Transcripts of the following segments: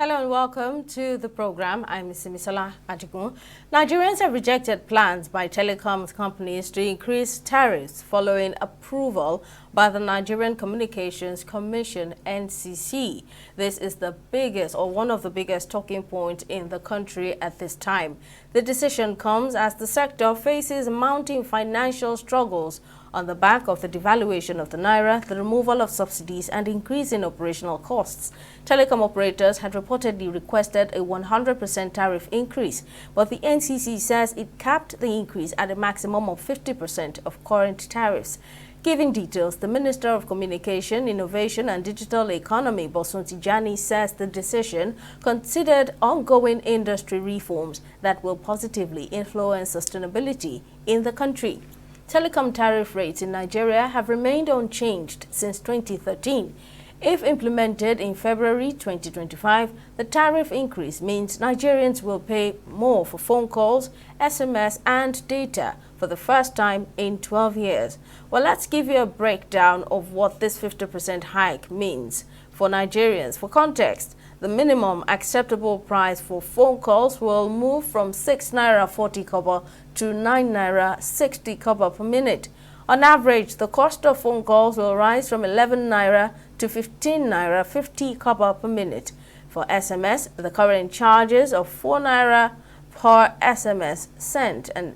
Hello and welcome to the program. I'm Mrs. Misala Ajigun. Nigerians have rejected plans by telecoms companies to increase tariffs following approval by the Nigerian Communications Commission, NCC. This is the biggest or one of the biggest talking points in the country at this time. The decision comes as the sector faces mounting financial struggles on the back of the devaluation of the naira, the removal of subsidies, and increase in operational costs. Telecom operators had reportedly requested a 100% tariff increase, but the NCC says it capped the increase at a maximum of 50% of current tariffs. Giving details, the Minister of Communication, Innovation and Digital Economy, Bosun Tijani, says the decision considered ongoing industry reforms that will positively influence sustainability in the country. Telecom tariff rates in Nigeria have remained unchanged since 2013. If implemented in February 2025, the tariff increase means Nigerians will pay more for phone calls, SMS, and data for the first time in 12 years. Well, let's give you a breakdown of what this 50% hike means for Nigerians. For context, the minimum acceptable price for phone calls will move from 6 naira 40 kobo to 9 naira 60 kobo per minute. On average, the cost of phone calls will rise from 11 naira to 15 naira 50 kobo per minute. For SMS, the current charges of 4 naira per SMS sent and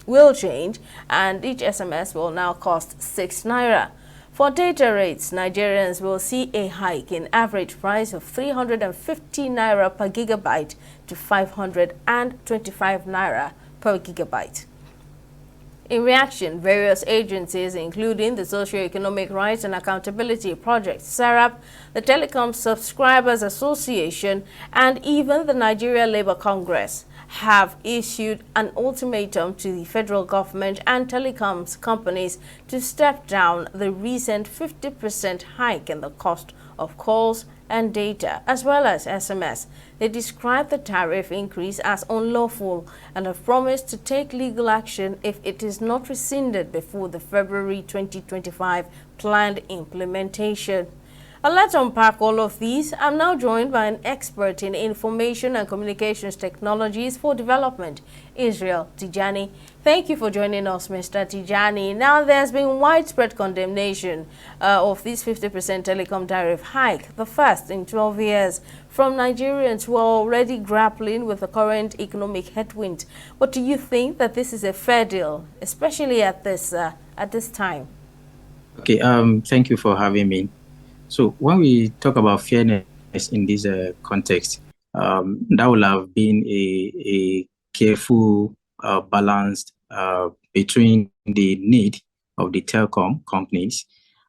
will change, and each SMS will now cost 6 naira. For data rates, Nigerians will see a hike in average price of 350 naira per gigabyte to 525 naira per gigabyte. In reaction, various agencies, including the Socio-Economic Rights and Accountability Project, SERAP, the Telecom Subscribers Association, and even the Nigeria Labour Congress, have issued an ultimatum to the federal government and telecoms companies to step down the recent 50% hike in the cost of calls and data, as well as SMS. They describe the tariff increase as unlawful and have promised to take legal action if it is not rescinded before the February 2025 planned implementation. And let's unpack all of these. I'm now joined by an expert in information and communications technologies for development, Israel Tijani. Thank you for joining us, Mr. Tijani. Now, there's been widespread condemnation of this 50% telecom tariff hike, the first in 12 years, from Nigerians who are already grappling with the current economic headwind. But do you think that this is a fair deal, especially at this time? Okay, thank you for having me. So when we talk about fairness in this context, that will have been a careful, balanced between the need of the telecom companies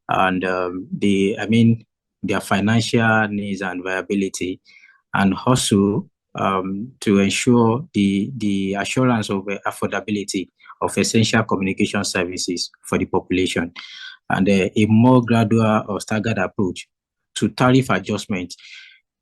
and their financial needs and viability, and also to ensure the assurance of affordability of essential communication services for the population, and a more gradual or staggered approach to tariff adjustment,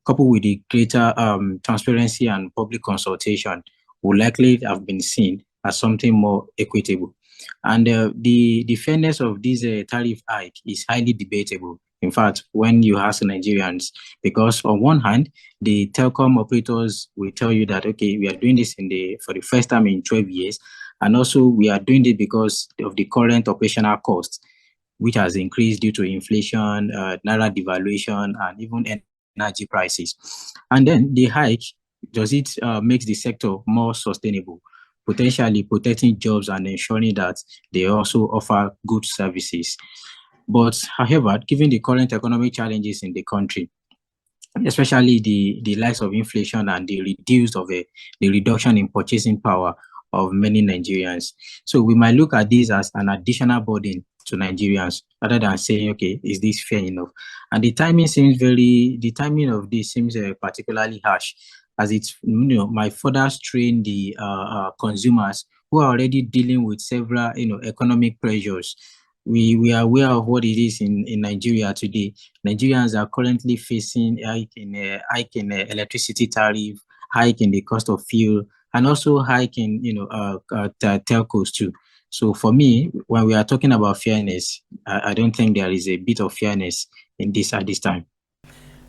coupled with the greater transparency and public consultation, would likely have been seen as something more equitable. And the fairness of this tariff hike is highly debatable. In fact, when you ask Nigerians, because on one hand, the telecom operators will tell you that, okay, we are doing this for the first time in 12 years, and also we are doing it because of the current operational costs, which has increased due to inflation, naira devaluation, and even energy prices. And then the hike, does it makes the sector more sustainable, potentially protecting jobs and ensuring that they also offer good services. But however, given the current economic challenges in the country, especially the likes of inflation and the reduction in purchasing power of many Nigerians, so we might look at this as an additional burden to Nigerians, rather than saying, okay, is this fair enough? And the timing of this seems particularly harsh, as it might further strain the consumers who are already dealing with several economic pressures. We are aware of what it is in Nigeria today. Nigerians are currently facing a hike in electricity tariff, hike in the cost of fuel, and also hike in telcos too. So for me, when we are talking about fairness, I don't think there is a bit of fairness in this at this time.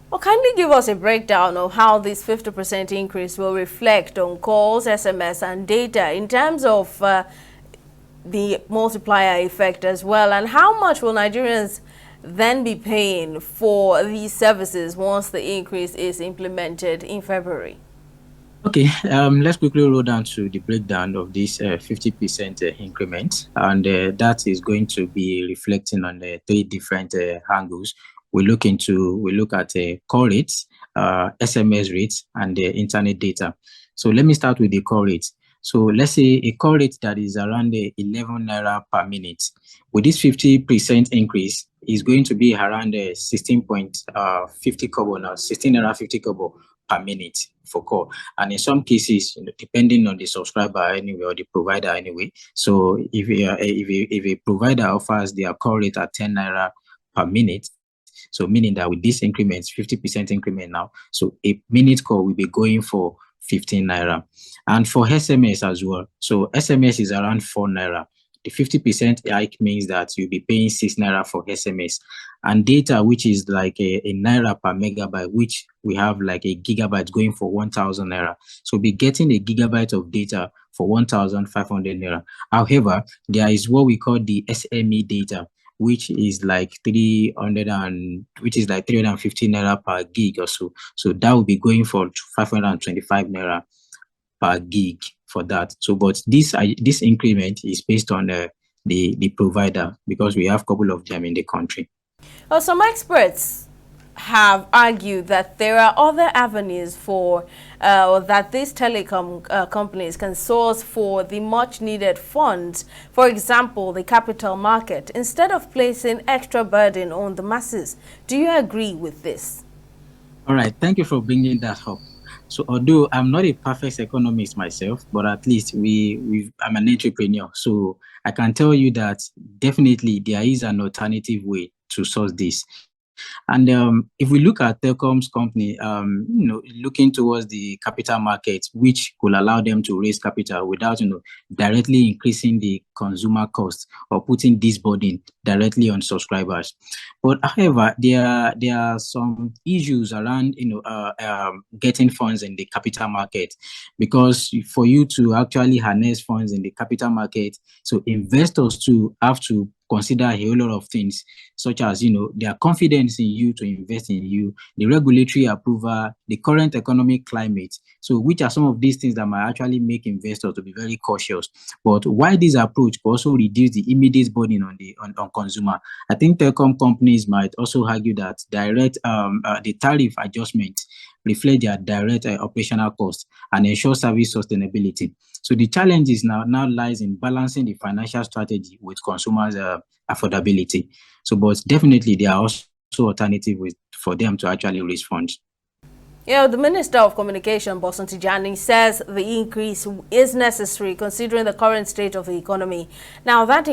Well, kindly give us a breakdown of how this 50% increase will reflect on calls, SMS, and data in terms of the multiplier effect as well, and how much will Nigerians then be paying for these services once the increase is implemented in February? Okay, let's quickly roll down to the breakdown of this 50% increment, and that is going to be reflecting on the three different angles. We look at call rates, SMS rates, and the internet data. So let me start with the call rate. So let's say a call rate that is around 11 naira per minute. With this 50% increase, is going to be around 16.50 kobo now, 16 naira 50 kobo per minute for call. And in some cases, depending on the subscriber anyway or the provider anyway. So if a provider offers their call rate at 10 naira per minute, so meaning that with this increment, 50% increment now, so a minute call will be going for 15 naira. And for SMS as well, so SMS is around 4 naira. The 50% hike means that you'll be paying 6 naira for SMS. And data, which is like a naira per megabyte, which we have like a gigabyte going for 1,000 naira. So be getting a gigabyte of data for 1,500 naira. However, there is what we call the SME data, which is like 350 naira per gig or so. So that will be going for 525 naira per gig for that. So, but this increment is based on the provider, because we have a couple of them in the country. Well, some experts have argued that there are other avenues for that these telecom companies can source for the much needed funds. For example, the capital market, instead of placing extra burden on the masses. Do you agree with this? All right, thank you for bringing that up. So although I'm not a perfect economist myself, but at least I'm an entrepreneur. So I can tell you that definitely there is an alternative way to source this. And if we look at telecoms company, looking towards the capital market, which could allow them to raise capital without, directly increasing the consumer cost or putting this burden directly on subscribers. But however, there are some issues around, getting funds in the capital market, because for you to actually harness funds in the capital market, so investors too have to consider a whole lot of things, such as, their confidence in you to invest in you, the regulatory approval, the current economic climate. So which are some of these things that might actually make investors to be very cautious. But why this approach could also reduce the immediate burden on consumer, I think telecom companies might also argue that the tariff adjustment reflect their direct operational costs and ensure service sustainability. So the challenge is now lies in balancing the financial strategy with consumers' affordability. So, but definitely there are also alternatives for them to actually raise funds. The Minister of Communication, Boson Tijani, says the increase is necessary considering the current state of the economy. Now, what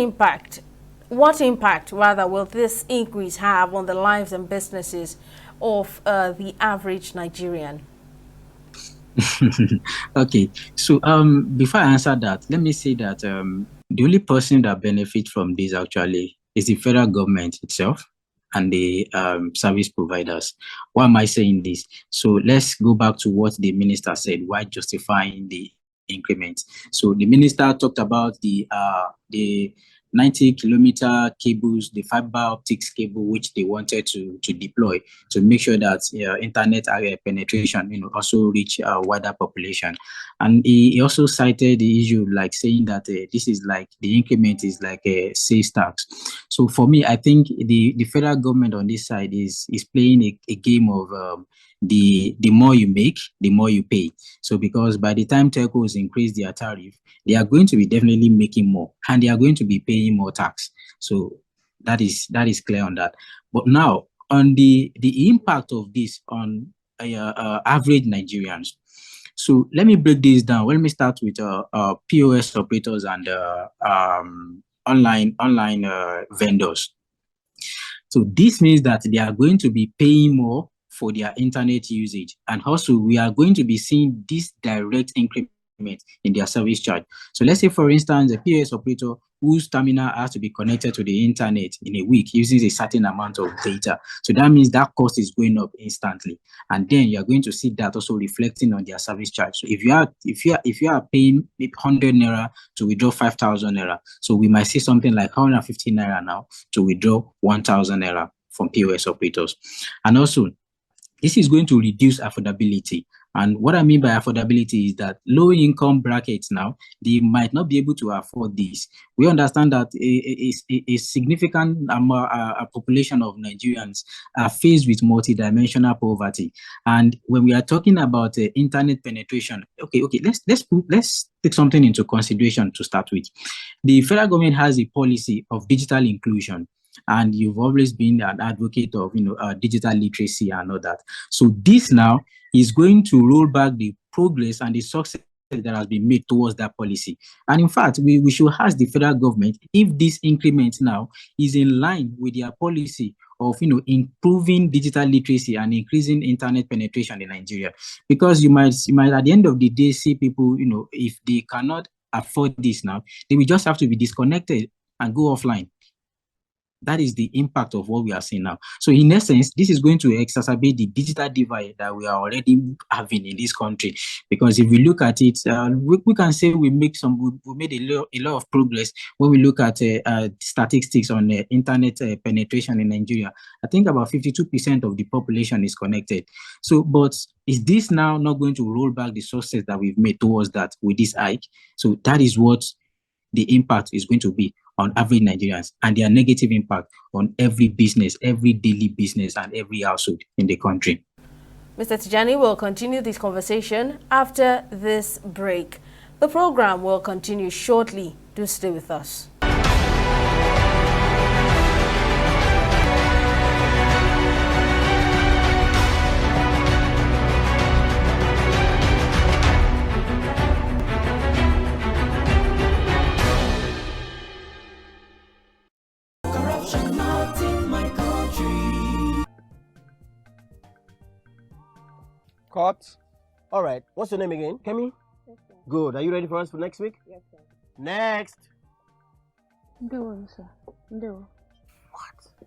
impact rather will this increase have on the lives and businesses of the average Nigerian? Okay, so before I answer that, let me say that the only person that benefits from this actually is the federal government itself and the service providers. Why am I saying this? So let's go back to what the minister said, why justifying the increment. So the minister talked about the 90-kilometer cables, the fiber optics cable, which they wanted to deploy to make sure that internet area penetration, also reach a wider population. And he also cited the issue, like saying that this is like the increment is like a sales tax. So for me, I think the federal government on this side is playing a game of the more you make, the more you pay. So because by the time telcos increase their tariff, they are going to be definitely making more, and they are going to be paying more tax. So that is clear on that. But now on the impact of this on average Nigerians. So let me break this down. Let me start with POS operators and online vendors. So this means that they are going to be paying more for their internet usage, and also we are going to be seeing this direct increment in their service charge. So let's say, for instance, a POS operator whose terminal has to be connected to the internet in a week using a certain amount of data. So that means that cost is going up instantly. And then you're going to see that also reflecting on their service charge. So if you are paying 100 naira to withdraw 5,000 naira, so we might see something like 150 naira now to withdraw 1,000 naira from POS operators. And also, this is going to reduce affordability. And what I mean by affordability is that low-income brackets now, they might not be able to afford this. We understand that a significant population of Nigerians are faced with multidimensional poverty. And when we are talking about internet penetration, let's take something into consideration to start with. The federal government has a policy of digital inclusion. And you've always been an advocate of, digital literacy and all that. So this now is going to roll back the progress and the success that has been made towards that policy. And in fact, we should ask the federal government if this increment now is in line with their policy of, improving digital literacy and increasing internet penetration in Nigeria. Because you might at the end of the day see people, if they cannot afford this now, they will just have to be disconnected and go offline. That is the impact of what we are seeing now. So in essence, this is going to exacerbate the digital divide that we are already having in this country. Because if we look at it, we can say we made a lot of progress when we look at statistics on internet penetration in Nigeria. I think about 52% of the population is connected. So, but is this now not going to roll back the success that we've made towards that with this hike? So that is what the impact is going to be on average Nigerians, and their negative impact on every business, every daily business, and every household in the country. Mr. Tijani will continue this conversation after this break. The program will continue shortly. Do stay with us. Cut. All right. What's your name again? Kemi? Yes, sir. Good. Are you ready for us for next week? Yes, sir. Next. No, sir. No. What?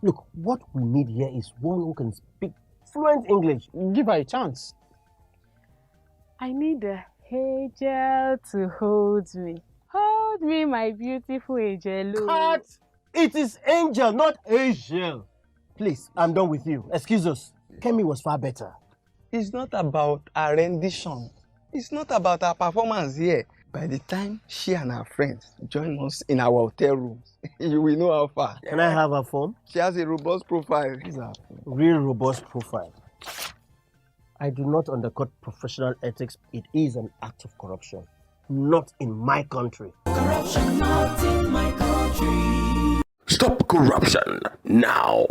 Look, what we need here is one who can speak fluent English. Give her a chance. I need a angel to hold me. Hold me, my beautiful angel. Cut! It is Angel, not Angel. Please, I'm done with you. Excuse us. Kemi was far better. It's not about our rendition. It's not about our performance here. By the time she and her friends join us in our hotel rooms, you will know how far. Can I have her phone? She has a robust profile. Real robust profile. I do not undercut professional ethics. It is an act of corruption. Not in my country. Corruption not in my country. Stop corruption now.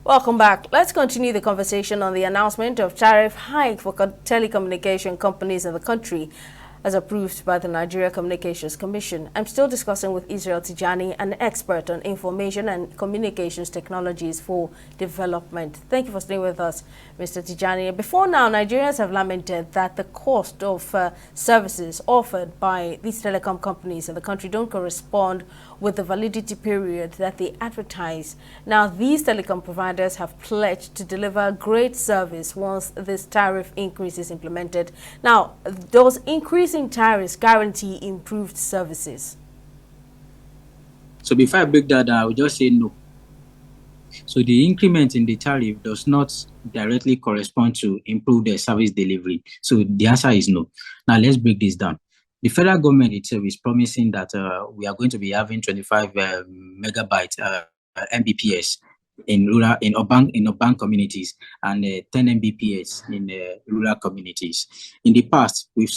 Welcome back. Let's continue the conversation on the announcement of tariff hike for telecommunication companies in the country as approved by the Nigeria Communications Commission. I'm still discussing with Israel Tijani, an expert on information and communications technologies for development. Thank you for staying with us, Mr. Tijani. Before now, Nigerians have lamented that the cost of services offered by these telecom companies in the country don't correspond with the validity period that they advertise. Now, these telecom providers have pledged to deliver great service once this tariff increase is implemented. Now, those increasing tariffs guarantee improved services? So before I break that down, I would just say no. So the increment in the tariff does not directly correspond to improved service delivery. So the answer is no. Now let's break this down. The federal government itself is promising that we are going to be having 25 megabyte Mbps in urban communities and 10 Mbps in rural communities. In the past, we've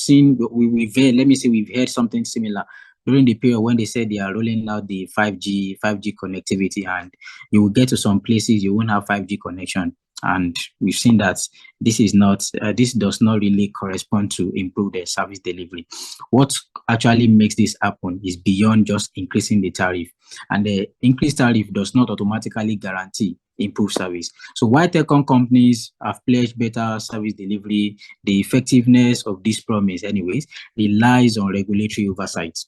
heard something similar during the period when they said they are rolling out the 5G connectivity, and you will get to some places you won't have 5G connection. And we've seen that this is not, this does not really correspond to improve the service delivery. What actually makes this happen is beyond just increasing the tariff, and the increased tariff does not automatically guarantee improved service. So while telecom companies have pledged better service delivery, the effectiveness of this promise, anyways, relies on regulatory oversight.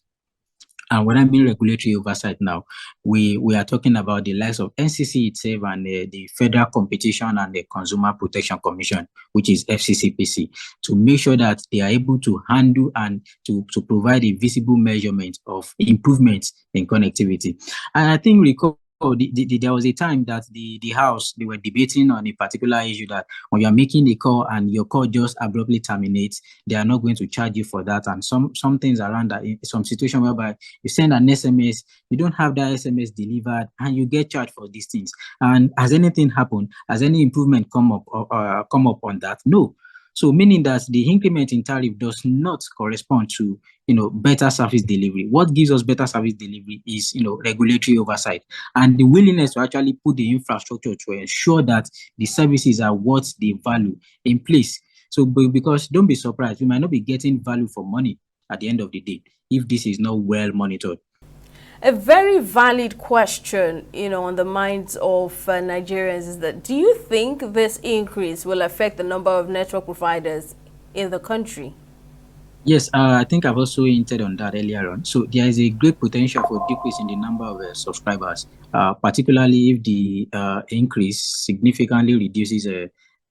And when I mean regulatory oversight now, we are talking about the likes of NCC itself and the Federal Competition and the Consumer Protection Commission, which is FCCPC, to make sure that they are able to handle and to provide a visible measurement of improvements in connectivity. And I think recall there was a time that the House, they were debating on a particular issue that when you are making a call and your call just abruptly terminates, they are not going to charge you for that. And some things around that, in some situation whereby you send an SMS, you don't have that SMS delivered, and you get charged for these things. And has anything happened? Has any improvement come up on that? No. So meaning that the increment in tariff does not correspond to, better service delivery. What gives us better service delivery is, regulatory oversight and the willingness to actually put the infrastructure to ensure that the services are worth the value in place. So because don't be surprised, we might not be getting value for money at the end of the day if this is not well monitored. A very valid question, on the minds of Nigerians is that, do you think this increase will affect the number of network providers in the country? Yes, I think I've also hinted on that earlier on. So there is a great potential for decrease in the number of subscribers, particularly if the increase significantly reduces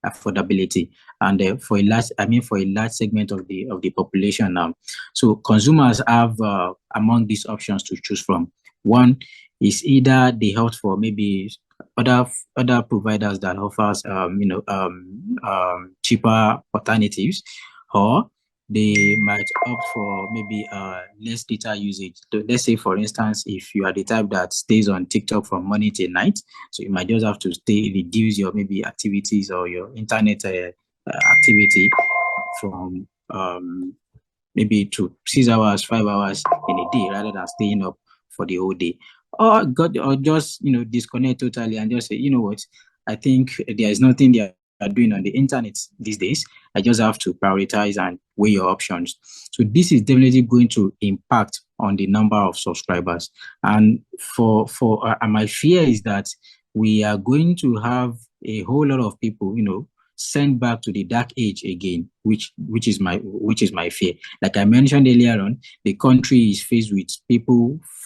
affordability, and for a large segment of the population now. So consumers have among these options to choose from. One is either they opt for maybe other providers that offers cheaper alternatives, or they might opt for maybe less data usage. So let's say, for instance, if you are the type that stays on TikTok from morning till night, so you might just have to reduce your maybe activities or your internet activity from maybe to 6 hours, 5 hours in a day, rather than staying up for the whole day. Or just disconnect totally and just say, you know what, I think there is nothing they are doing on the internet these days. I just have to prioritize and weigh your options. So this is definitely going to impact on the number of subscribers. And for my fear is that we are going to have a whole lot of people, sent back to the dark age again, which is my fear. Like I mentioned earlier on, the country is faced with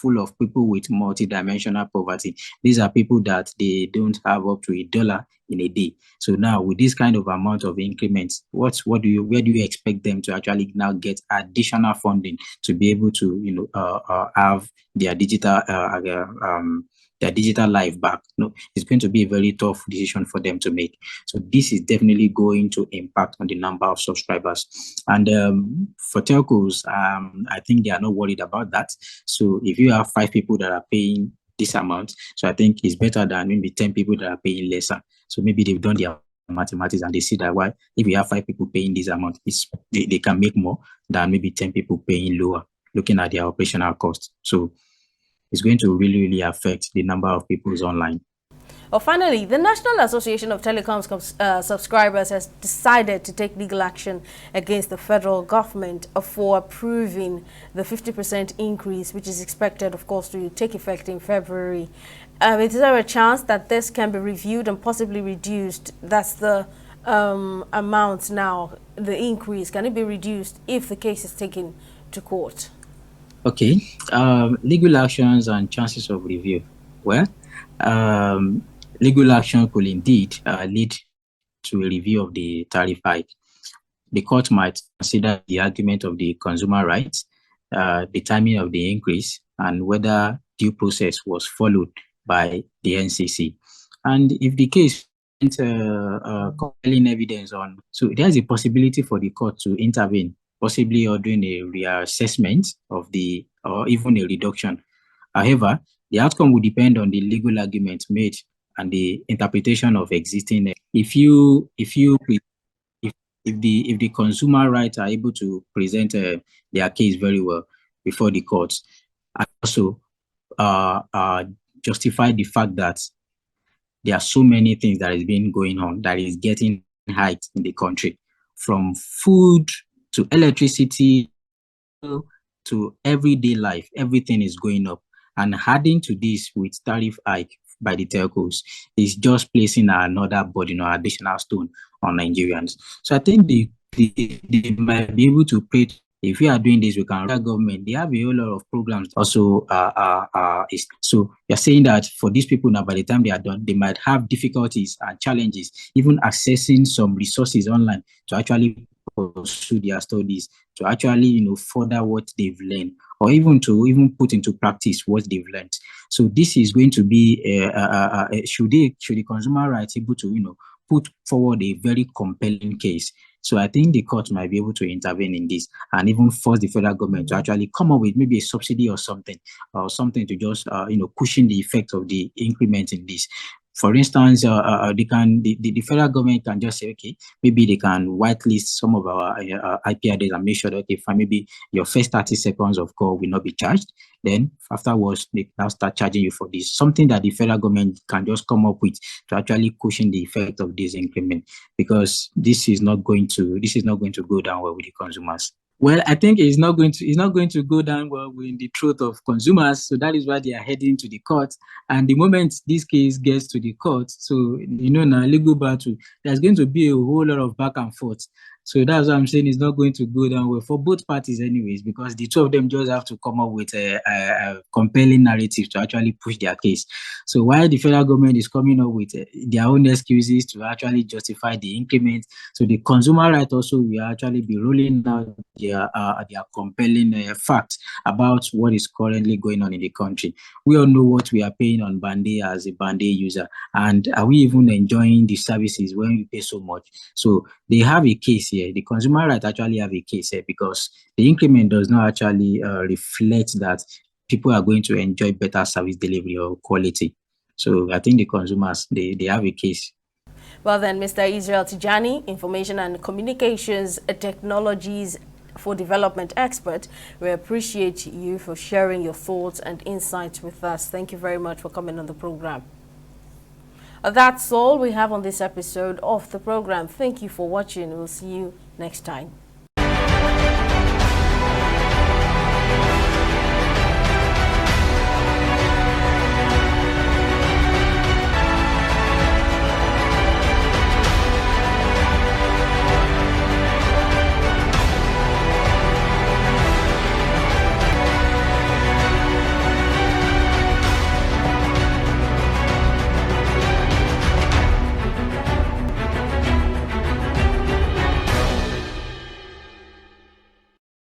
full of people with multidimensional poverty. These are people that they don't have up to $1 in a day. So now with this kind of amount of increments, where do you expect them to actually now get additional funding to be able to have their digital life back? No, it's going to be a very tough decision for them to make. So this is definitely going to impact on the number of subscribers. And for telcos, I think they are not worried about that. So if you have 5 people that are paying this amount, so I think it's better than maybe 10 people that are paying lesser. So maybe they've done their mathematics and they see that if you have 5 people paying this amount, they can make more than maybe 10 people paying lower, looking at their operational costs. So it's going to really, really affect the number of people who's online. Well, finally, the National Association of Telecom Subscribers has decided to take legal action against the federal government for approving the 50% increase, which is expected, of course, to take effect in February. Is there a chance that this can be reviewed and possibly reduced? That's the amount now, the increase. Can it be reduced if the case is taken to court? Okay, legal actions and chances of review. Well, legal action could indeed lead to a review of the tariff hike. The court might consider the argument of the consumer rights, the timing of the increase, and whether due process was followed by the NCC. And if the case compelling evidence on, so there's a possibility for the court to intervene, possibly ordering a reassessment or even a reduction. However, the outcome will depend on the legal arguments made and the interpretation of existing. If the consumer rights are able to present their case very well before the courts, and also justify the fact that there are so many things that is being going on that is getting hiked in the country, from food to electricity to everyday life. Everything is going up, and adding to this with tariff hike by the telcos is just placing another burden or additional stone on Nigerians. So I think they might be able to pay. If we are doing this, we can. Government, they have a whole lot of programs. Also, so you're saying that for these people now, by the time they are done, they might have difficulties and challenges, even accessing some resources online to actually pursue their studies, to actually further what they've learned, or even to put into practice what they've learned. So this is going to be should the consumer rights able to put forward a very compelling case. So I think the court might be able to intervene in this and even force the federal government to actually come up with maybe a subsidy or something to just cushion the effect of the increment in this. For instance, the federal government can just say, okay, maybe they can whitelist some of our IP addresses and make sure that, okay, fine, maybe your first 30 seconds of call will not be charged. Then afterwards, they now start charging you for this. Something that the federal government can just come up with to actually cushion the effect of this increment, because this is not going to go down well with the consumers. Well, I think it's not going to go down well with the truth of consumers. So that is why they are heading to the court. And the moment this case gets to the court, so now legal battle, there's going to be a whole lot of back and forth. So that's what I'm saying. It's not going to go down well for both parties, anyways, because the two of them just have to come up with a compelling narrative to actually push their case. So while the federal government is coming up with their own excuses to actually justify the increment, so the consumer right also will actually be rolling out their compelling facts about what is currently going on in the country. We all know what we are paying on Band-Aid as a Band-Aid user, and are we even enjoying the services when we pay so much? So they have a case here. The consumer right actually have a case here, because the increment does not actually reflect that people are going to enjoy better service delivery or quality. So I think the consumers, they have a case. Well then, Mr. Israel Tijani, Information and Communications Technologies for Development expert, we appreciate you for sharing your thoughts and insights with us. Thank you very much for coming on the program. That's all we have on this episode of the program. Thank you for watching. We'll see you next time.